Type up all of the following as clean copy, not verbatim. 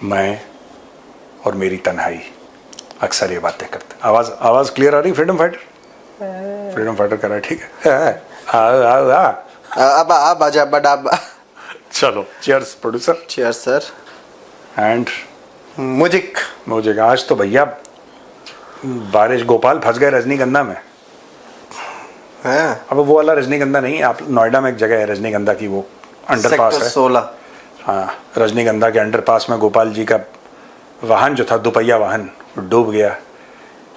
मैं और मेरी तन्हाई अक्सर ये बातें करते। आवाज क्लियर आ रही? फ्रीडम फाइटर कर रहा है, ठीक है। अब आजा बड़ा। चलो cheers producer. Cheers sir. And music. आज तो भैया बारिश, गोपाल फंस गए रजनीगंधा में। अब वो वाला रजनीगंधा नहीं, आप नोएडा में एक जगह है रजनीगंधा की, वो अंडरपास है 16। हाँ, रजनीगंधा के अंडरपास में गोपाल जी का वाहन जो था, दुपहिया वाहन, डूब गया।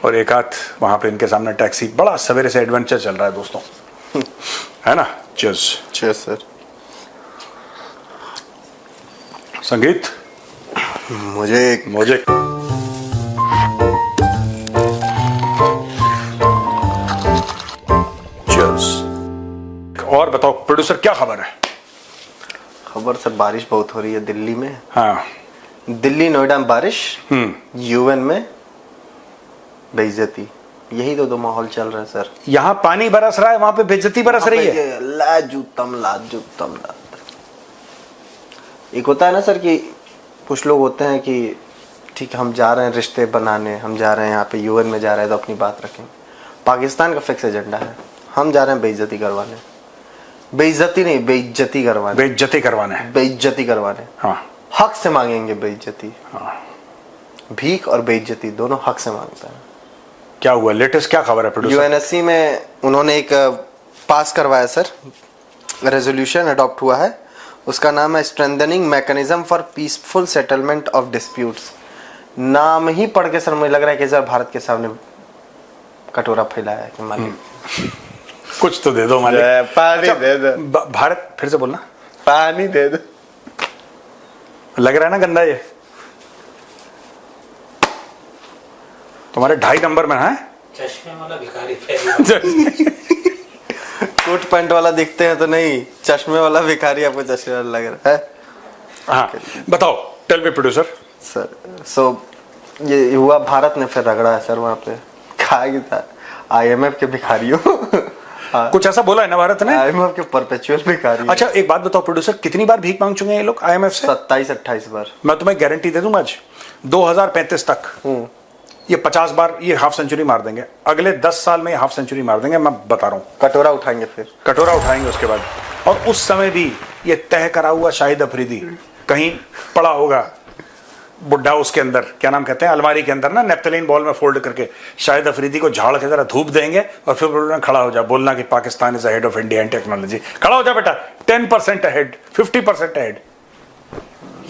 और एक आध वहां पे इनके सामने टैक्सी। बड़ा सवेरे से एडवेंचर चल रहा है दोस्तों, है ना। Cheers sir. संगीत म्यूजिक। और बताओ प्रोड्यूसर, क्या खबर है? खबर सर, बारिश बहुत हो रही है दिल्ली में। हाँ, दिल्ली नोएडा में बारिश, यूएन में बेइज्जती, यही तो माहौल चल रहा है सर। यहाँ पानी बरस रहा है, वहां पे बेइज्जती बरस रही है। लाजूतम। एक होता है ना सर कि कुछ लोग होते हैं कि ठीक है, हम जा रहे हैं रिश्ते बनाने, हम जा रहे हैं यहाँ पे यूएन में जा रहे हैं तो अपनी बात रखें। पाकिस्तान का फिक्स एजेंडा है, हम जा रहे हैं बेइज्जती करवाने। बेइज्जती नहीं, बेइज्जती करवाने। हाँ, हक से मांगेंगे बेइज्जती। हाँ। भीख और बेइज्जती दोनों हक से मांगता है। क्या हुआ, लेटेस्ट क्या खबर है प्रोड्यूसर? यूएनएससी में उन्होंने एक पास करवाया सर, रेजोल्यूशन अडॉप्ट हुआ है। उसका नाम है strengthening mechanism for peaceful settlement of disputes. नाम ही पढ़ के सर मुझे लग रहा है कि सर भारत के सामने कटोरा फैलाया है कि मालिक कुछ तो दे दो मालिक। पानी दे दो। भारत, फिर से बोलना। पानी दे दो। लग रहा है ना गंदा ये तुम्हारे 2.5 नंबर में है। चश्मे वाला भिखारी कोट पैंट वाला दिखते हैं तो नहीं, चश्मे वाला भिखारी आपको चश्मे वाला लग रहा है। हाँ, बताओ, टेल मी प्रोड्यूसर। सर ये हुआ, भारत ने फिर रगड़ा है सर वहाँ पे, कहा कि था IMF के भिखारियों। कुछ ऐसा बोला है ना भारत ने, IMF के परपेचुअल भिखारी। अच्छा एक बात बताओ प्रोड्यूसर, कितनी बार भीख मांग चुके हैं ये लोग IMF से? 27-28 बार। मैं तुम्हें गारंटी दे दूं आज 2035 तक ये 50 बार ये हाफ सेंचुरी मार देंगे। अगले 10 साल में हाफ सेंचुरी मार देंगे, मैं बता रहा हूँ। कटोरा उठाएंगे, फिर कटोरा उठाएंगे उसके बाद। और उस समय भी ये तय करा हुआ शाहिद अफरीदी कहीं पड़ा होगा, बुड्ढा उसके अंदर, क्या नाम कहते हैं, अलमारी के अंदर ना, नेप्थलीन बॉल में फोल्ड करके शाहिद अफरीदी को झाड़ के जरा धूप देंगे और फिर बोलना, खड़ा हो जा, बोलना कि Pakistan is ahead of India in technology. खड़ा हो जा बेटा, 10% अहेड, 50% अहेड।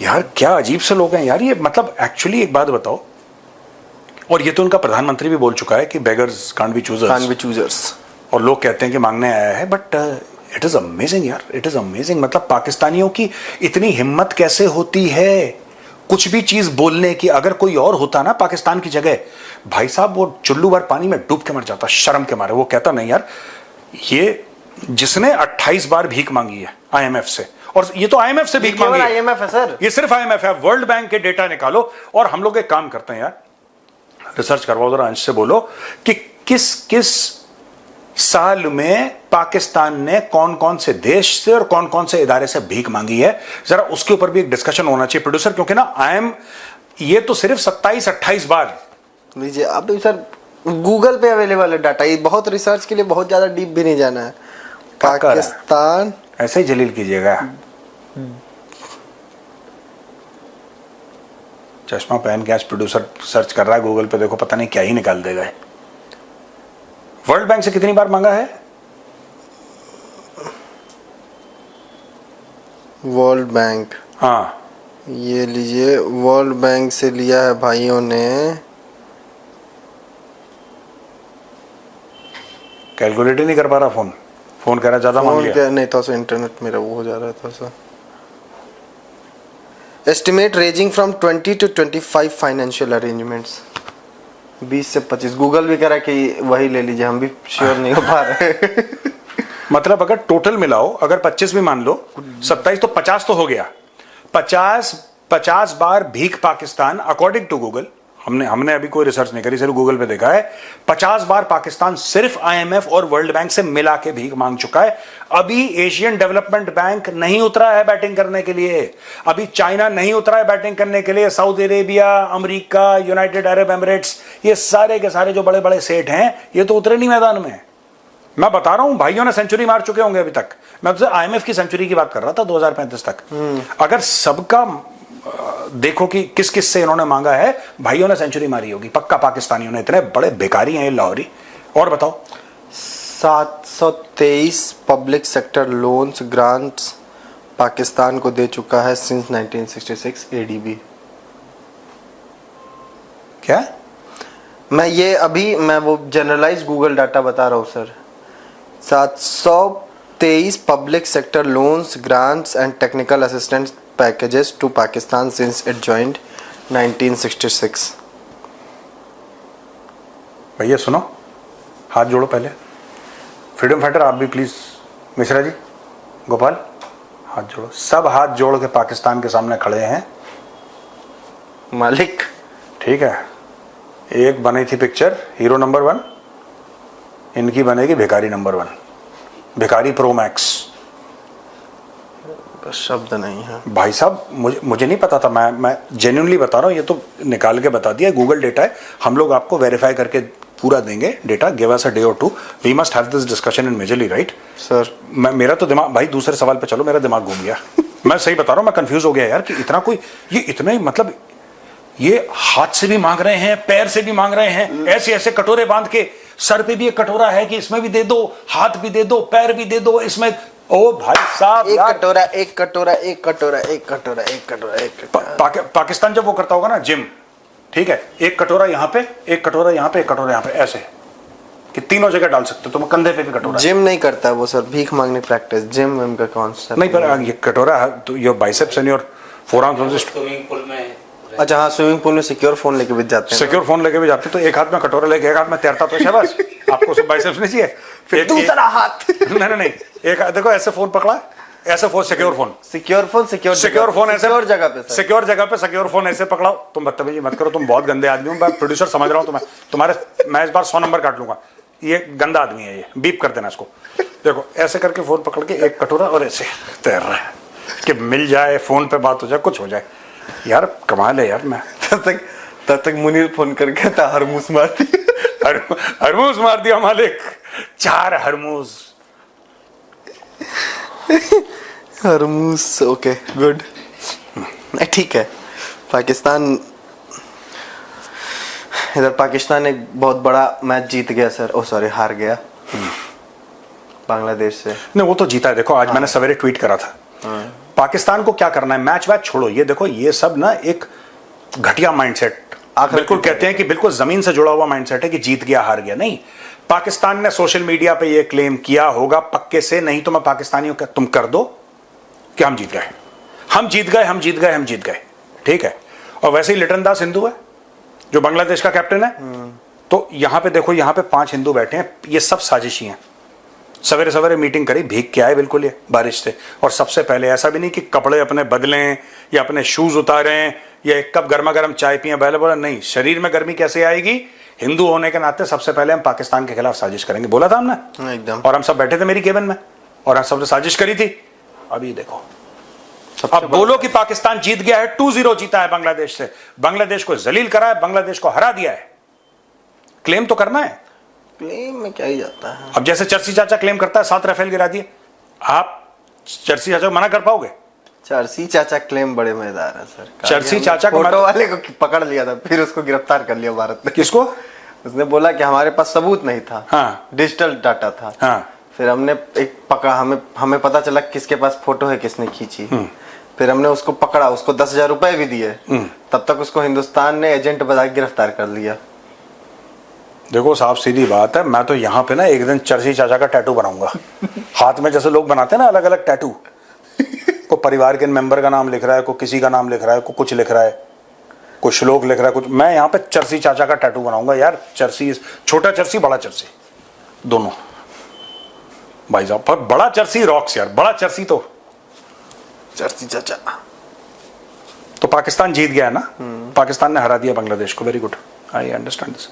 यार क्या अजीब से लोग हैं यार ये। मतलब एक्चुअली एक बात बताओ, और ये तो उनका प्रधानमंत्री भी बोल चुका है कि बेगर्स कांट बी चूजर्स। और लोग कहते हैं कि मांगने आया है, बट इट इज अमेजिंग यार, इट इज अमेजिंग। मतलब पाकिस्तानियों की इतनी हिम्मत कैसे होती है कुछ भी चीज बोलने की। अगर कोई और होता ना पाकिस्तान की जगह, भाई साहब वो चुल्लू भर पानी में डूब के मर जाता शर्म के मारे। वो कहता नहीं यार, ये जिसने 28 बार भीख मांगी है IMF से, और ये तो IMF से भीख मांगी है, IMF है सर, ये सिर्फ IMF है। वर्ल्ड बैंक के डेटा निकालो। और हम लोग एक काम करते हैं यार, रिसर्च करवाओ जरा, अंश से बोलो कि किस किस साल में पाकिस्तान ने कौन कौन से देश से और कौन कौन से इदारे से भीख मांगी है, जरा उसके ऊपर भी एक डिस्कशन होना चाहिए प्रोड्यूसर। क्योंकि ना ये तो सिर्फ 27-28 बार लीजिए अब सर, गूगल पे अवेलेबल है डाटा। ये बहुत रिसर्च के लिए बहुत ज्यादा डीप भी नहीं जाना है। पाकिस्तान ऐसे ही जलील कीजिएगा। चश्मा पहन के आज प्रोड्यूसर सर्च कर रहा है गूगल पे, देखो पता नहीं क्या ही निकाल देगा। वर्ल्ड बैंक से कितनी बार मांगा है? वर्ल्ड बैंक, हाँ ये लीजिए, वर्ल्ड बैंक से लिया है भाइयों ने। कैलकुलेट ही नहीं कर पा रहा, फोन कह रहा ज्यादा मांग लिया। नहीं तो इंटरनेट मेरा वो हो जा रहा था sir. Estimate ranging from 20 to 25 financial arrangements. 20 से 25। गूगल भी कह रहा है कि वही ले लीजिए, हम भी श्योर नहीं हो पा रहे। मतलब अगर टोटल मिलाओ, अगर 25 भी मान लो, 27 तो 50 तो हो गया। 50 बार भीख पाकिस्तान अकॉर्डिंग टू गूगल हमने अभी कोई रिसर्च नहीं करी, सिर्फ गूगल पे देखा है। 50 बार पाकिस्तान सिर्फ IMF और वर्ल्ड बैंक से मिला के भीख मांग चुका है। अभी एशियन डेवलपमेंट बैंक नहीं उतरा है बैटिंग करने के लिए, अभी चाइना नहीं उतरा है बैटिंग करने के लिए, Saudi Arabia, America, United Arab Emirates, ये सारे के सारे जो बड़े बड़े सेठ हैं ये तो उतरे नहीं मैदान में। मैं बता रहा हूं भाइयों ने सेंचुरी मार चुके होंगे अभी तक। मैं तो IMF की सेंचुरी की बात कर रहा था 2035 तक। अगर सबका देखो कि किस किस से इन्होंने मांगा है, भाइयों ने सेंचुरी मारी होगी पक्का। पाकिस्तानियों ने, इतने बड़े बेकारी हैं ये लाहौरी। और बताओ। 723 public sector loans grants Pakistan को दे चुका है सिंस 1966 ADB। क्या? मैं वो जनरलाइज गूगल डाटा बता रहा हूँ sir. 723 public sector loans grants and technical assistance packages to Pakistan since it joined 1966। भैया सुनो, हाथ जोड़ो पहले। फ्रीडम फाइटर आप भी प्लीज, मिश्रा जी, गोपाल, हाथ जोड़ो। सब हाथ जोड़ के पाकिस्तान के सामने खड़े हैं। मालिक ठीक है, एक बनी थी पिक्चर हीरो नंबर 1, इनकी बनेगी भिखारी नंबर 1, भिखारी प्रो मैक्स। शब्द नहीं है भाई साहब, मुझे नहीं पता था, मैं जेन्युइनली बता रहा हूँ, ये तो निकाल के बता दिया, गूगल डेटा है। हम लोग आपको वेरीफाई करके पूरा देंगे data. Give us a day और two, we must have this discussion in majorly, right sir. मेरा तो दिमाग, भाई दूसरे सवाल पे चलो, मेरा दिमाग घूम गया। मैं सही बता रहा हूँ, मैं कंफ्यूज हो गया यार कि इतना कोई, ये इतने मतलब ये हाथ से भी मांग रहे हैं, पैर से भी मांग रहे हैं, ऐसे ऐसे कटोरे बांध के। सर पे भी एक कटोरा है कि इसमें भी दे दो, हाथ भी दे दो, पैर भी दे दो, इसमें। ओ भाई साहब, एक कटोरा एक कटोरा एक कटोरा एक कटोरा एक कटोरा एक कटोरा। पाकिस्तान जब वो करता होगा ना जिम, ठीक है, एक कटोरा यहाँ पे, एक कटोरा यहाँ पे, एक कटोरा यहाँ पे, ऐसे कि तीनों जगह डाल सकते हो तुम, कंधे पे भी कटोरा। जिम नहीं करता वो सर, भीख मांगने प्रैक्टिस। जिम विम का कॉन्सेप्ट नहीं, पर ये कटोरा तो your biceps and your forearms. Swimming pool में, अच्छा हाँ, स्विमिंग पूल में सिक्योर फोन लेके भी जाते हैं। सिक्योर फोन लेके भी जाते तो एक हाथ में कटोरा लेके एक हाथ में तैरता तो शाबाश। आपको सब बाइसेप्स नहीं चाहिए? फिर दूसरा हाथ। नहीं, एक देखो ऐसे फोन पकड़ा, ऐसे फोन, सिक्योर फोन ऐसे सिक्योर जगह पे, सिक्योर जगह पे सिक्योर फोन ऐसे पकड़ाओ। तुम बदतमीजी मत करो, तुम बहुत गंदे आदमी हो। मैं प्रोड्यूसर समझ रहा हूँ तुम्हारे, मैं इस बार 100 नंबर काट लूंगा। ये गंदा आदमी है, ये बीप कर देना इसको। देखो ऐसे करके फोन पकड़ के एक कटोरा और ऐसे तैर रहा है कि मिल जाए, फोन पे बात हो जाए, कुछ हो जाए। यार कमाल है यार। मैं तब तक मुनीर फोन करके था, हरमूस मार दिया। हरमूस मार दिया मालिक, 4 हरमूस। हरमूस, ओके गुड। ठीक है। पाकिस्तान, इधर पाकिस्तान एक बहुत बड़ा मैच जीत गया सर। ओ सॉरी, हार गया बांग्लादेश से। नहीं, वो तो जीता है। देखो आज मैंने सवेरे ट्वीट करा था, पाकिस्तान को क्या करना है, मैच वैच छोड़ो। ये देखो, ये सब ना एक घटिया माइंडसेट, बिल्कुल कहते हैं कि बिल्कुल जमीन से जुड़ा हुआ माइंडसेट है कि जीत गया हार गया। नहीं, पाकिस्तान ने सोशल मीडिया पे ये क्लेम किया होगा पक्के से, नहीं तो मैं पाकिस्तानियों का तुम कर दो कि हम जीत गए, हम जीत गए, हम जीत गए, हम जीत गए, ठीक है। और वैसे ही लिटन दास हिंदू है जो बांग्लादेश का कैप्टन है। तो यहां पे देखो, यहां पे 5 हिंदू बैठे हैं, ये सब साजिशी हैं। सवेरे सवेरे मीटिंग करी, भीग के आए बिल्कुल ये बारिश से। और सबसे पहले ऐसा भी नहीं कि कपड़े अपने बदलें या अपने शूज उतारें या एक कप गर्मा गर्म चाय पिए, पहले बोला नहीं, शरीर में गर्मी कैसे आएगी, हिंदू होने के नाते सबसे पहले हम पाकिस्तान के खिलाफ साजिश करेंगे, बोला था हमने एकदम। और हम सब बैठे थे मेरी केबिन में और हम सबने साजिश करी थी। अभी देखो, अब बोलो कि पाकिस्तान जीत गया है, 2-0 जीता है बांग्लादेश से, बांग्लादेश को जलील करा है, बांग्लादेश को हरा दिया है। क्लेम तो करना है, क्लेम में क्या ही जाता है। अब जैसे चर्ची चाचा क्लेम करता है 7 राफेल गिरा दिए, आप चर्ची चाचा को मना कर पाओगे? चर्ची चाचा क्लेम बड़े मजेदार है सर। चर्ची चाचा को फोटो वाले को पकड़ लिया था, फिर उसको गिरफ्तार कर लिया भारत ने। किसको? उसने बोला कि हमारे पास सबूत नहीं था, हाँ, डिजिटल डाटा था। हाँ, फिर हमने एक पकड़ा, हमें पता चला किसके पास फोटो है, किसने खींची। फिर हमने उसको पकड़ा, उसको 10,000 रुपए भी दिए। तब तक उसको हिंदुस्तान ने एजेंट बता के गिरफ्तार कर लिया। देखो साफ सीधी बात है, मैं तो यहाँ पे ना एक दिन चर्ची चाचा का टैटू बनाऊंगा हाथ में, जैसे लोग बनाते हैं ना अलग अलग टैटू, को परिवार के मेंबर का नाम लिख रहा है, को किसी का नाम लिख रहा है, को कुछ लिख रहा है, को श्लोक लिख रहा है, कुछ। मैं यहाँ पे चर्ची चाचा का टैटू बनाऊंगा यार। चर्ची, छोटा चर्ची, बड़ा चर्ची, दोनों भाई साहब। पर बड़ा चर्ची रॉक्स यार, बड़ा चर्ची तो चर्ची चाचा। पाकिस्तान जीत गया है ना। पाकिस्तान ने हरा दिया बांग्लादेश को, very good, I understand this.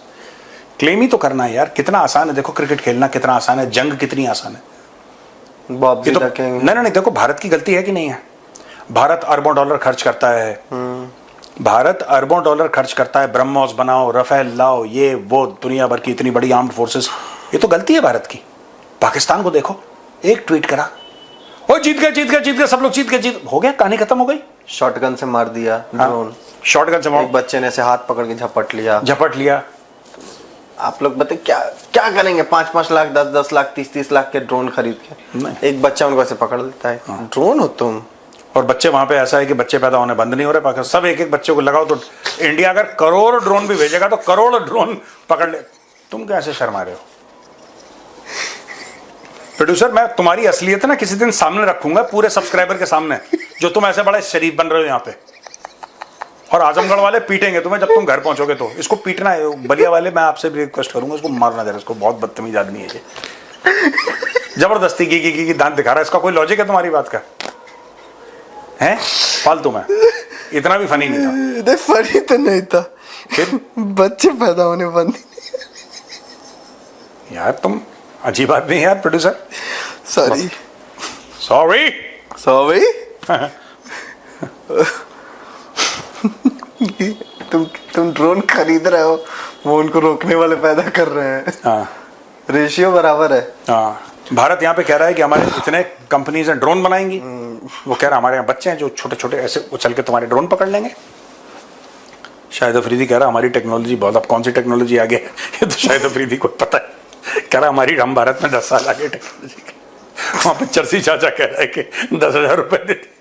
Claim ही तो करना है यार, कितना आसान है, देखो क्रिकेट खेलना कितना आसान है, जंग कितनी आसान है। बॉब ये जी तो तकेंगे। नहीं, देखो भारत की गलती है कि नहीं है? भारत अरबों डॉलर खर्च करता है, भारत अरबों डॉलर खर्च करता है, ब्रह्मोस बनाओ, रफेल लाओ, ये वो, दुनिया भर की इतनी बड़ी आर्म्ड फोर्सेस, ये तो गलती है भारत की। पाकिस्तान को देखो, एक ट्वीट करा, ओ जीत गए, सब लोग जीत हो गया, कहानी खत्म हो गई। शॉटगन से मार दिया ड्रोन, शॉटगन से एक बच्चे ने ऐसे हाथ पकड़ के झपट लिया। आप लोग बताए क्या क्या करेंगे? 5-5 लाख, 10-10 लाख, 30-30 लाख के ड्रोन खरीद के, एक बच्चा उनको ऐसे पकड़ लेता है। ड्रोन हो तुम। और बच्चे वहां पे ऐसा है कि बच्चे पैदा होने बंद नहीं हो रहे पाकिस्तान, सब एक एक बच्चे को लगाओ तो इंडिया अगर करोड़ ड्रोन भी भेजेगा तो करोड़ ड्रोन पकड़ ले। तुम कैसे शर्मा रहे हो? प्रोड्यूसर, मैं तुम्हारी असलियत ना किसी दिन सामने रखूंगा पूरे सब्सक्राइबर के सामने, जो तुम ऐसे बड़े शरीफ बन रहे हो यहाँ पे, और आजमगढ़ वाले पीटेंगे तुम्हें जब तुम घर पहुंचोगे। तो इसको पीटना है, बलिया वाले मैं आपसे भी रिक्वेस्ट करूंगा, इसको मारना जरा, इसको बहुत बदतमीज आदमी है ये, जबरदस्ती की दांत दिखा रहा है, इसका कोई लॉजिक है तुम्हारी बात का? हैं फालतू में, इतना भी फनी नहीं था। फनी तो नहीं था, फिर बच्चे पैदा होने बंद। यार तुम अजीब आदमी है यार प्रोड्यूसर, सॉरी तुम ड्रोन खरीद रहे हो, वो उनको रोकने वाले पैदा कर रहे हैं। हाँ, रेशियो बराबर है। हाँ, भारत यहाँ पे कह रहा है कि हमारे इतने कंपनीज हैं ड्रोन बनाएंगी, वो कह रहा है हमारे यहाँ बच्चे हैं जो छोटे छोटे ऐसे उछल के तुम्हारे ड्रोन पकड़ लेंगे। शाहिद अफरीदी कह रहा है हमारी टेक्नोलॉजी बहुत, अब कौन सी टेक्नोलॉजी आगे है ये तो शाहिद अफरीदी को पता है। कह रहा हमारी, हम भारत में 10 साल आगे टेक्नोलॉजी के। वहां पर चरसी चाचा कह रहा है कि 10,000 रुपए देते।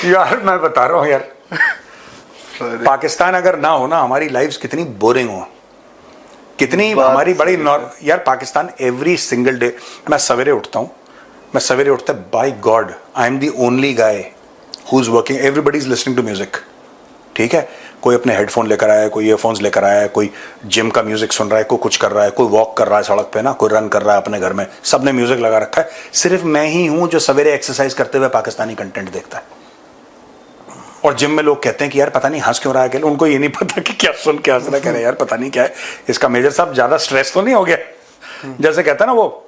यार मैं बता रहा हूँ यार, पाकिस्तान अगर ना हो ना, हमारी लाइफ्स कितनी बोरिंग हो, कितनी हमारी बड़ी यार पाकिस्तान एवरी सिंगल डे, मैं सवेरे उठता हूँ, by God I am the only guy who is working, everybody is listening to music, ठीक है? कोई अपने हेडफोन लेकर आया है, कोई ईयरफोन्स लेकर आया है, कोई जिम का म्यूजिक सुन रहा है, कोई कुछ कर रहा है, कोई वॉक कर रहा है सड़क पे ना, कोई रन कर रहा है अपने घर में, सबने म्यूजिक लगा रखा है। सिर्फ मैं ही हूं जो सवेरे एक्सरसाइज करते हुए पाकिस्तानी कंटेंट देखता है। और जिम में लोग कहते हैं कि यार पता नहीं हंस क्यों रहा है, उनको ये नहीं पता कि क्या सुन के हंस रहा है, कह रहे यार पता नहीं क्या है इसका। मेजर साहब ज्यादा स्ट्रेस तो नहीं हो गया? जैसे कहता है ना वो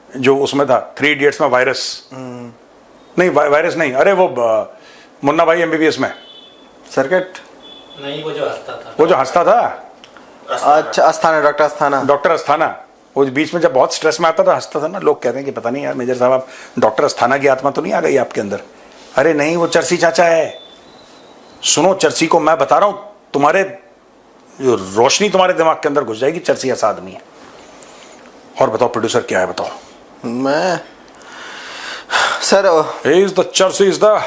जो उसमें था 3 इडियट्स में, वायरस नहीं, वायरस नहीं, अरे वो मुन्ना भाई एमबीबीएस में सर्किट नहीं, वो जो हंसता था, अच्छा अस्थाना, डॉक्टर अस्थाना, वो बीच में जब बहुत स्ट्रेस में आता था हंसता था ना, लोग कहते हैं कि पता नहीं यार मेजर साहब आप डॉक्टर अस्थाना की आत्मा तो नहीं आ गई आपके अंदर? अरे नहीं, वो चरसी चाचा है। सुनो, चरसी को मैं बता रहा हूं, तुम्हारे रोशनी तुम्हारे दिमाग के अंदर घुस जाएगी, चरसी ऐसा आदमी है। और बताओ प्रोड्यूसर क्या है, बताओ। मैं सर इज द चरसी इज द,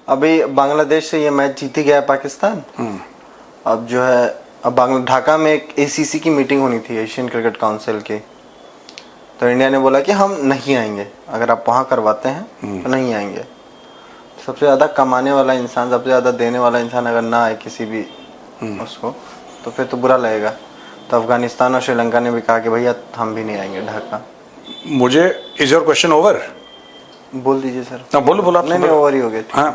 अभी बांग्लादेश से ये मैच जीती गया है पाकिस्तान। अब जो है, अब ढाका में एक एसीसी की मीटिंग होनी थी, एशियन क्रिकेट काउंसिल की, तो इंडिया ने बोला कि हम नहीं आएंगे, अगर आप वहाँ करवाते हैं तो नहीं आएंगे। सबसे ज़्यादा कमाने वाला इंसान, सबसे ज़्यादा देने वाला इंसान अगर ना आए किसी भी उसको, तो फिर तो बुरा लगेगा। तो अफगानिस्तान और श्रीलंका ने भी कहा कि भैया हम भी नहीं आएंगे ढाका। मुझे, इज योर क्वेश्चन ओवर? बोल दीजिए सर। ना बोलो आप। नहीं, ओवर ही हो गया। हाँ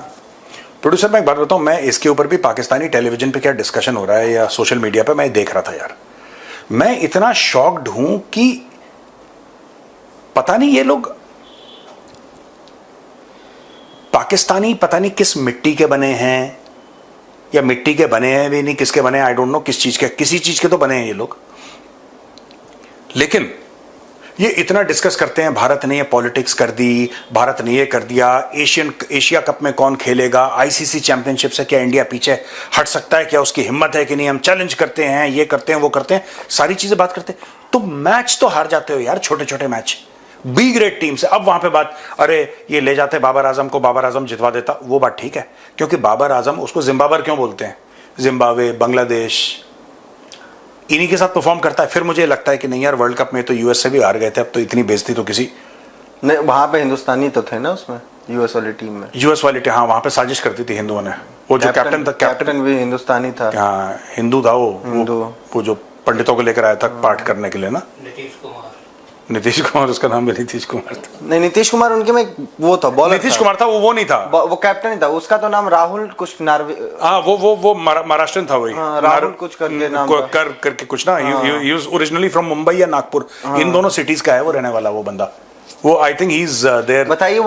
प्रोड्यूसर, मैं एक बात बताऊं, मैं इसके ऊपर भी पाकिस्तानी टेलीविजन पे क्या डिस्कशन हो रहा है या सोशल मीडिया पे मैं देख रहा था यार, मैं इतना शॉक्ड हूं कि पता नहीं ये लोग पाकिस्तानी पता नहीं किस मिट्टी के बने हैं, या मिट्टी के बने हैं भी नहीं, किसके बने हैं आई डोंट नो, किस चीज के, किसी चीज के तो बने हैं ये लोग। लेकिन ये इतना डिस्कस करते हैं, भारत ने ये पॉलिटिक्स कर दी, भारत ने ये कर दिया, एशिया कप में कौन खेलेगा, आईसीसी चैंपियनशिप से क्या इंडिया पीछे हट सकता है, क्या उसकी हिम्मत है कि नहीं, हम चैलेंज करते हैं, ये करते हैं, वो करते हैं, सारी चीजें बात करते हैं। तो मैच तो हार जाते हो यार, छोटे छोटे मैच बी ग्रेड टीम से। अब वहां पे बात, अरे ये ले जाते बाबर आजम को, बाबर आजम जितवा देता, वो बात ठीक है, क्योंकि बाबर आजम, उसको जिम्बाब्वे क्यों बोलते हैं, जिम्बाब्वे, बांग्लादेश, इन्हीं के साथ परफॉर्म करता है। फिर मुझे लगता है कि नहीं यार, वर्ल्ड कप में तो यूएस से भी हार गए थे, अब तो इतनी बेइज्जती तो किसी नहीं, वहां पे हिंदुस्तानी तो थे ना उसमें, यूएस वाली टीम में। यूएस वाली टीम, हाँ, वहां पे साजिश करती थी हिंदुओं ने। वो जो कैप्टन था, कैप्टन भी हिंदुस्तानी था। हाँ, हिंदू था वो जो पंडितों को लेकर आया था पाठ करने के लिए ना, नीतीश कुमार, उसका नाम भी नीतीश कुमार था। नहीं, नीतीश कुमार उनके में वो था, बॉलर नीतीश था। कुमार था, वो नहीं था, वो कैप्टन ही था। उसका तो नाम राहुल कुछ नार्वे, हाँ वो महाराष्ट्रन था वही, हाँ, राहुल कुछ करके नाम था। करके कुछ ना, he was originally from Mumbai या नागपुर, इन दोनों सिटीज का है वो रहने वाला वो बंदा। वो I think he is there. बताइए,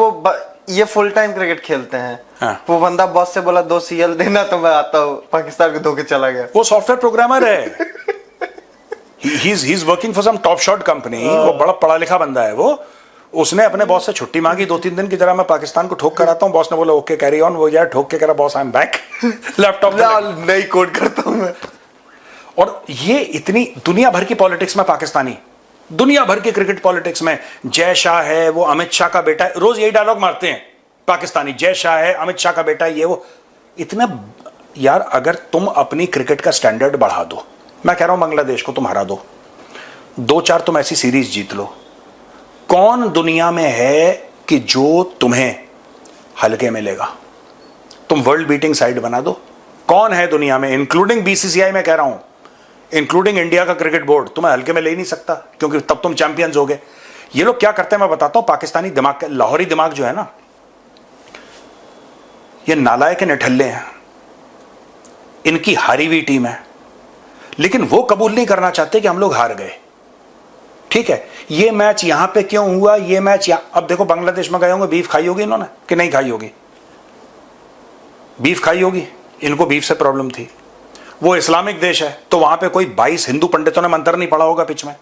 ये फुल टाइम क्रिकेट खेलते हैं। हाँ। वो बंदा बॉस से बोला 2 CL देना, तो मैं आता हूँ, पाकिस्तान को धोके चला गया। वो सॉफ्टवेयर प्रोग्रामर है, he is working for some top shot company. वो बड़ा पढ़ा लिखा बंदा है वो। उसने अपने बॉस से छुट्टी मांगी 2-3 दिन की, जरा मैं पाकिस्तान को ठोक कर आता हूँ। बॉस ने बोला ओके कैरी ऑन। वो यार ठोक के कह रहा boss I am back, laptop नई कोड करता हूँ मैं। और ये इतनी दुनिया भर की पॉलिटिक्स में पाकिस्तानी, दुनिया भर की क्रिकेट पॉलिटिक्स में जय शाह है, वो अमित शाह का बेटा है, रोज यही डायलॉग मारते हैं पाकिस्तानी, जय शाह है, अमित शाह का बेटा है, ये वो। इतना यार, अगर तुम अपनी क्रिकेट का स्टैंडर्ड बढ़ा दो, मैं कह रहा हूं बांग्लादेश को तुम हरा दो, 2-4 तुम ऐसी सीरीज जीत लो, कौन दुनिया में है कि जो तुम्हें हल्के में लेगा? तुम वर्ल्ड बीटिंग साइड बना दो, कौन है दुनिया में, इंक्लूडिंग BCCI में कह रहा हूं, इंक्लूडिंग इंडिया का क्रिकेट बोर्ड, तुम्हें हल्के में ले ही नहीं सकता, क्योंकि तब तुम चैंपियंस हो गए। ये लोग क्या करते हैं मैं बताता हूं, पाकिस्तानी दिमाग, लाहौरी दिमाग जो है ना, ये नालायक निठल्ले हैं, इनकी हारी हुई टीम है, लेकिन वो कबूल नहीं करना चाहते कि हम लोग हार गए। ठीक है, ये मैच यहां पे क्यों हुआ, ये मैच अब देखो बांग्लादेश में गए होंगे, बीफ खाई होगी इन्होंने कि नहीं खाई होगी? बीफ खाई होगी, इनको बीफ से प्रॉब्लम थी। वो इस्लामिक देश है, तो वहां पे कोई 22 हिंदू पंडितों ने मंत्र नहीं पढ़ा होगा पिच में।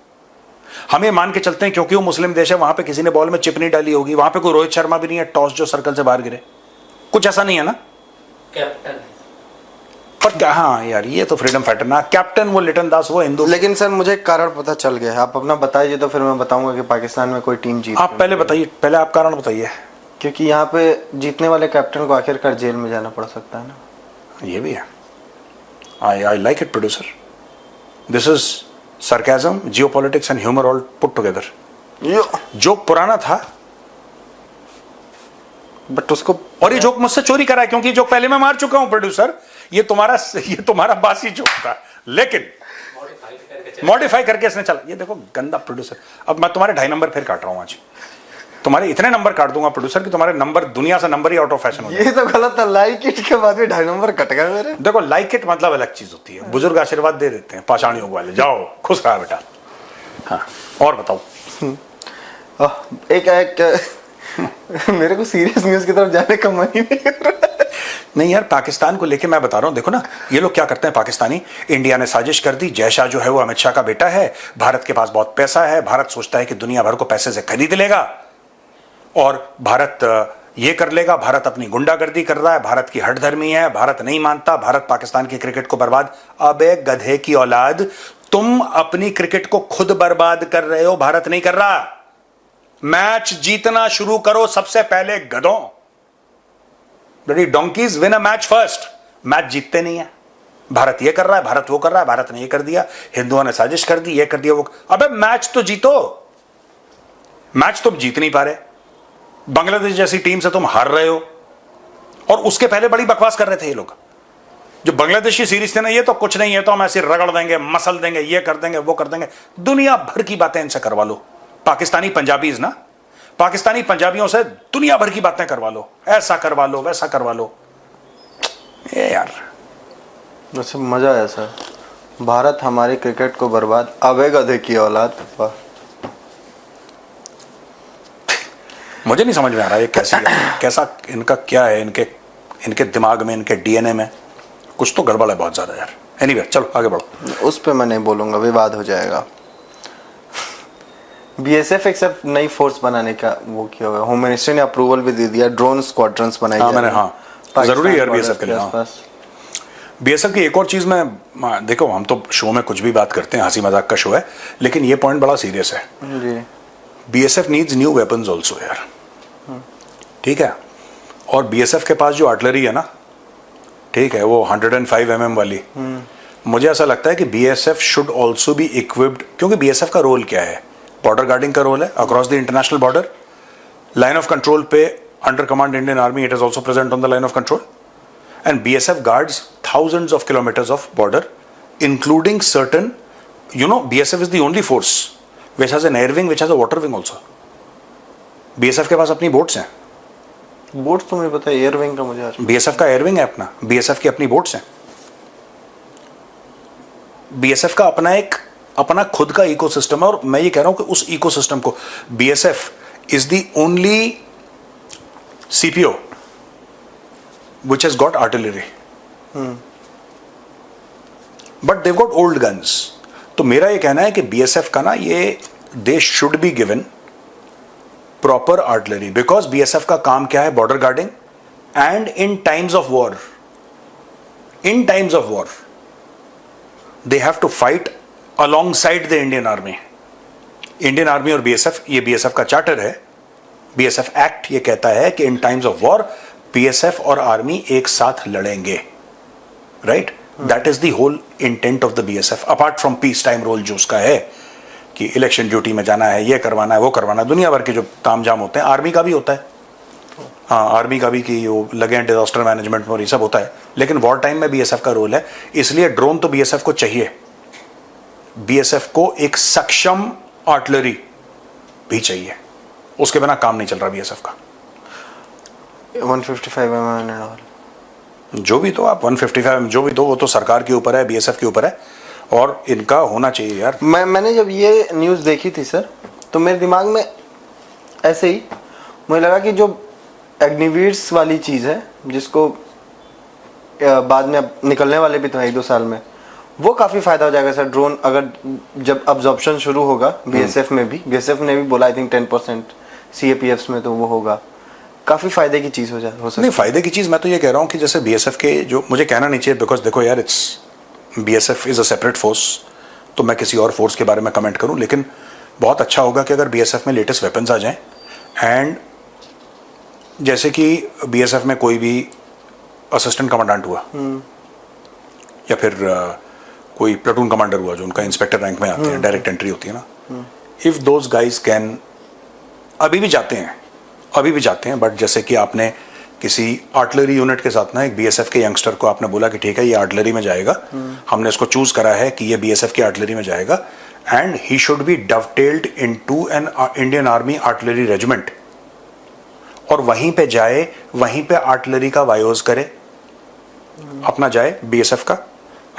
हम ये मान के चलते हैं क्योंकि वो मुस्लिम देश है, वहां पे किसी ने बॉल में चिप नहीं डाली होगी, वहां पे कोई रोहित शर्मा भी नहीं है टॉस जो सर्कल से बाहर गिरे, कुछ ऐसा नहीं है ना? कैप्टन पर क्या, हाँ यार ये तो फ्रीडम फाइटर ना, कैप्टन वो लिटन दास वो हिंदू। लेकिन सर मुझे कारण पता चल गया है, आप अपना बताइए तो फिर मैं बताऊंगा कि पाकिस्तान में कोई टीम जीत। आप पहले बताइए, पहले आप कारण बताइए। क्योंकि यहाँ पे जीतने वाले कैप्टन को आखिरकार जेल में जाना पड़ सकता है ना। ये भी है। I like it producer, this is sarcasm, geopolitics and humor all put together. Joke पुराना था बट उसको, और ये जोक मुझसे चोरी करा है क्योंकि जोक पहले मैं मार चुका हूं प्रोड्यूसर। ये तुम्हारा बासी जोक था, लेकिन मॉडिफाई करके इसने चला। ये देखो गंदा प्रोड्यूसर। अब मैं तुम्हारे 2.5 नंबर फिर काट रहा हूं आज, तुम्हारे इतने नंबर काट दूंगा प्रोड्यूसर कि तुम्हारे नंबर दुनिया से number he out of fashion हो जाए। ये तो गलत था, लाइक इट के बाद भी 2.5 नंबर कट गए मेरे। देखो लाइक इट मतलब अलग चीज होती है, बुजुर्ग आशीर्वाद दे देते हैं पाषाणियों वाले, जाओ खुश रहा बेटा। हाँ और बताओ। एक मेरे को सीरियस न्यूज की तरफ जाने का मन ही नहीं कर रहा। नहीं यार, पाकिस्तान को लेके मैं बता रहा हूं, देखो ना ये लोग क्या करते हैं पाकिस्तानी। इंडिया ने साजिश कर दी, जय शाह जो है वो अमित शाह का बेटा है, भारत के पास बहुत पैसा है, भारत सोचता है कि दुनिया भर को पैसे से खरीद लेगा और भारत ये कर लेगा, भारत अपनी गुंडागर्दी कर रहा है, भारत की हठधर्मी है, भारत नहीं मानता, भारत पाकिस्तान की क्रिकेट को बर्बाद। अबे गधे की औलाद, तुम अपनी क्रिकेट को खुद बर्बाद कर रहे हो, भारत नहीं कर रहा। मैच जीतना शुरू करो सबसे पहले गधों। Bloody donkey's win a match first. Match जीतते नहीं है, भारत ये कर रहा है, भारत वो कर रहा है, भारत ने ये कर दिया, हिंदुओं ने साजिश कर दी, ये कर दिया वो। अबे मैच तो जीतो, मैच तुम जीत नहीं पा रहे। बांग्लादेश जैसी टीम से तुम हार रहे हो, और उसके पहले बड़ी बकवास कर रहे थे ये लोग। जो बांग्लादेश की सीरीज थी ना, ये तो कुछ नहीं है, तो हम ऐसे रगड़ देंगे, मसल देंगे, ये कर देंगे, वो कर देंगे। दुनिया भर की बातें इनसे करवा लो। पाकिस्तानी पंजाबीज ना, पाकिस्तानी पंजाबियों से दुनिया भर की बातें करवा लो, ऐसा करवा लो, वैसा करवा लो। ये यार वैसे मजा आया सर। भारत हमारी क्रिकेट को बर्बाद, अबे गधे की औलाद। मुझे नहीं समझ में आ रहा ये कैसा इनका क्या है, इनके दिमाग में, इनके डीएनए में कुछ तो गड़बड़ है बहुत ज्यादा यार। एनीवे चलो आगे बढ़ो। उस पे मैं नहीं बोलूंगा, विवाद हो जाएगा। बीएसएफ एक सब नई फोर्स बनाने का वो किया हुआ है, होम मिनिस्ट्री ने अप्रूवल भी दे दिया, ड्रोन स्क्वाड्रंस बनाए हाँ मैंने, हाँ जरूरी है बीएसएफ के लिए। बीएसएफ की एक और चीज में, देखो हम तो शो में कुछ भी बात करते हैं, हंसी मजाक का शो है, लेकिन ये पॉइंट बड़ा सीरियस है जी। BSF needs new weapons also यार, ठीक है। और बीएसएफ के पास जो आर्टिलरी है ना, ठीक है, वो 105 mm वाली, मुझे ऐसा लगता है कि BSF should also be equipped, क्योंकि बीएसएफ का रोल क्या है, बॉर्डर गार्डिंग का रोल है across the international border, line of control पे under command Indian army, it is also present on the line of control, and BSF guards thousands of kilometers of border, including certain, you know, BSF is the only force which has an air wing, which has a water wing also. BSF के पास अपनी boats हैं. Boats तो मुझे पता है, air wing का मुझे आज BSF का एयर विंग है अपना, BSF की अपनी बोट्स हैं. BSF का अपना खुद का इकोसिस्टम है, और मैं ये कह रहा हूं कि उस इकोसिस्टम को BSF is the only CPO which has got artillery. But they've got old guns. तो मेरा ये कहना है कि BSF का ना ये they should be given proper artillery, because BSF का काम क्या है? border guarding, and in times of war they have to fight alongside the Indian Army. Indian Army और BSF, ये BSF का चार्टर है, BSF एक्ट ये कहता है कि in times of war BSF और आर्मी एक साथ लड़ेंगे, right? That is the whole intent of the BSF, apart from peace time role जो उसका है कि इलेक्शन ड्यूटी में जाना है, ये करवाना है, वो करवाना है, दुनिया भर के जो तामझाम होते हैं. आर्मी का भी होता है, हाँ, आर्मी का भी कि वो लगे हैं डिजास्टर मैनेजमेंट में और ये सब होता है, लेकिन वॉर टाइम में BSF का रोल है. इसलिए ड्रोन तो BSF को चाहिए. BSF को एक सक्षम आर्टिलरी भी चाहिए, उसके बिना काम नहीं चल रहा BSF का. 155 mm एंड ऑल, जो भी तो आप 155 जो भी तो वो तो सरकार के ऊपर है, BSF के ऊपर है, और इनका होना चाहिए यार. मैंने जब ये न्यूज़ देखी थी सर, तो मेरे दिमाग में ऐसे ही मुझे लगा कि जो एग्निवीर्स वाली चीज़ है, जिसको बाद में अब निकलने वाले भी तो है 1-2 साल में, वो काफ़ी फ़ायदा हो जाएगा सर. ड्रोन अगर जब अब्जॉर्प्शन शुरू होगा BSF में भी, BSF ने भी बोला आई थिंक 10% CAPFs में, तो वो होगा काफ़ी फ़ायदे की चीज़ हो सकती. नहीं, फायदे की चीज़ मैं तो ये कह रहा हूँ कि जैसे BSF के जो, मुझे कहना नहीं चाहिए बिकॉज देखो यार, it's BSF is a separate force, तो मैं किसी और फोर्स के बारे में कमेंट करूँ, लेकिन बहुत अच्छा होगा कि अगर BSF में लेटेस्ट वेपन्स आ जाएं, एंड जैसे कि BSF में कोई भी असिस्टेंट कमांडेंट हुआ या फिर कोई प्लेटून कमांडर हुआ जो उनका इंस्पेक्टर रैंक में आते हैं, डायरेक्ट एंट्री होती है ना, इफ दोज गाइज कैन, अभी भी जाते हैं, बट जैसे कि आपने किसी आर्टिलरी यूनिट के साथ ना एक BSF के यंगस्टर को आपने बोला कि ठीक है ये आर्टिलरी में जाएगा, हमने इसको चूज करा है कि ये BSF की आर्टिलरी में जाएगा, and he should be dovetailed into an Indian army artillery regiment, और वहीं पे जाए, वहीं पे आर्टिलरी का वायोज करे, अपना जाए BSF का,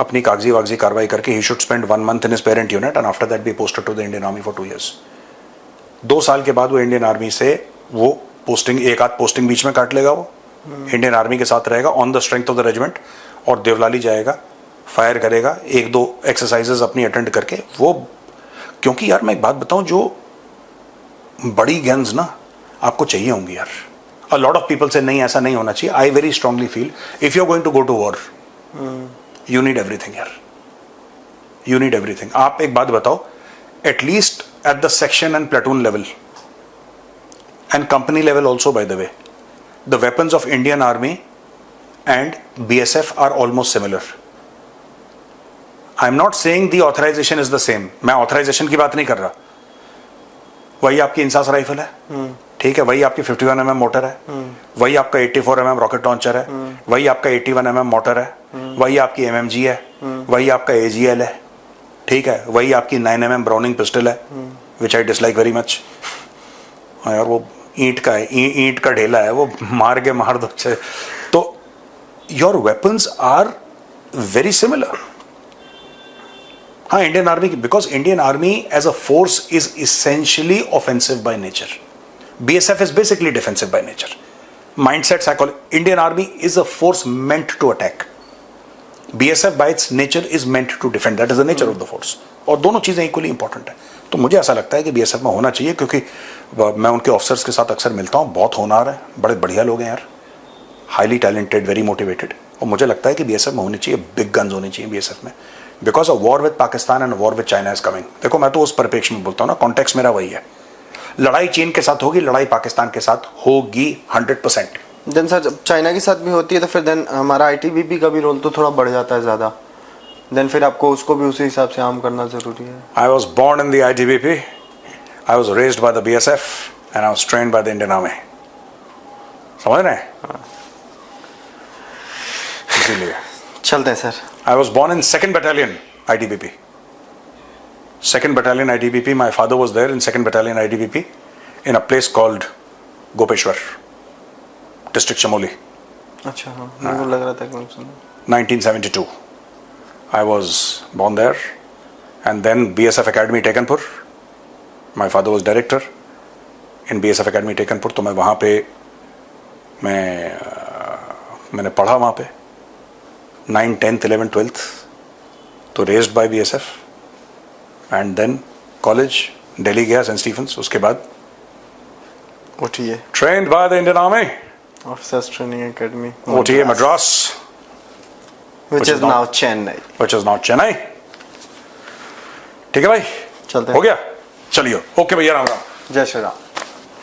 अपनी कागजी वागजी कार्रवाई करके, he should spend 1 month in his parent unit, and after that be posted to the Indian Army for 2 years. 2 साल के बाद वो इंडियन आर्मी से वो पोस्टिंग, एक आध पोस्टिंग बीच में काट लेगा, वो इंडियन आर्मी के साथ रहेगा on the strength of the regiment, और देवलाली जाएगा, फायर करेगा, 1-2 एक्सरसाइजेज अपनी अटेंड करके वो. क्योंकि यार मैं एक बात बताऊं, जो बड़ी गन्स ना आपको चाहिए होंगी यार. अ लॉट ऑफ पीपल से नहीं, ऐसा नहीं होना चाहिए. I very strongly feel if you are going to go to war, you need everything यार, यू नीड एवरीथिंग. आप एक बात बताओ, at least at the section and platoon level and company level also, by the way, the weapons of Indian Army and BSF are almost similar. I'm not saying the authorization is the same. मैं authorization की बात नहीं कर रहा. वही आपकी INSAS rifle है, ठीक है, वही आपकी 51 mm मोटर है, वही आपका 84 mm रॉकेट लॉन्चर है, वही आपका 81 mm मोटर है, वही आपकी MMG है, वही आपका AGL है, ठीक है, वही आपकी 9 mm ब्राउनिंग पिस्टल है, which I dislike very much. यार वो ईंट का है, ईंट का ढेला है, वो मार के मार दो. तो your weapons are very similar. हाँ, इंडियन आर्मी की, because Indian Army as a force is essentially offensive by nature. BSF is basically defensive by nature. Mindset, psychology. Indian Army is a force meant to attack. BSF by its nature is meant to defend. That is the nature of the force, और दोनों चीजें equally important है. तो मुझे ऐसा लगता है कि BSF में होना चाहिए, क्योंकि मैं उनके ऑफिसर्स के साथ अक्सर मिलता हूँ, बहुत होनहार है, बड़े बढ़िया लोग हैं यार, हाईली टैलेंटेड, वेरी मोटिवेटेड, और मुझे लगता है कि BSF में होनी चाहिए, बिग गन्स होनी चाहिए BSF में, because a war with Pakistan and war with China is coming. देखो मैं तो उस परिप्रेक्ष्य में बोलता हूँ ना, कॉन्टेक्स्ट मेरा वही है. लड़ाई चीन के साथ होगी, लड़ाई पाकिस्तान के साथ होगी 100%. देन सर चाइना के साथ भी होती है, तो फिर देन हमारा ITBP का भी रोल तो थोड़ा बढ़ जाता है ज़्यादा. देन फिर आपको उसको भी उसी हिसाब से आर्म करना ज़रूरी है. I was born in the ITBP. I was raised by the BSF and I was trained by the Indian Army. समझ रहे हैं? इसीलिए चलते हैं sir. I was born in 2nd Battalion ITBP. 2nd Battalion ITBP. My father was there in 2nd Battalion ITBP in a place called Gopeshwar, district Chamoli. अच्छा हाँ मेरे को लग रहा था कौन सुना 1972. I was born there, and then BSF Academy Tekanpur. My father was director in BSF Academy Tekanpur. तो मैं वहाँ पे मैंने पढ़ा वहाँ पे 9, 10th, 11th, 12th. तो raised by BSF, and then college Delhi गया सेंट स्टीफेंस. उसके बाद OTA trained by the Indian Army, Officers Training Academy OTA Madras, which is now Chennai. which is not Chennai. ठीक है भाई, चलते हो हैं गया. चलिए, ओके भैया, राम राम. जय श्री राम.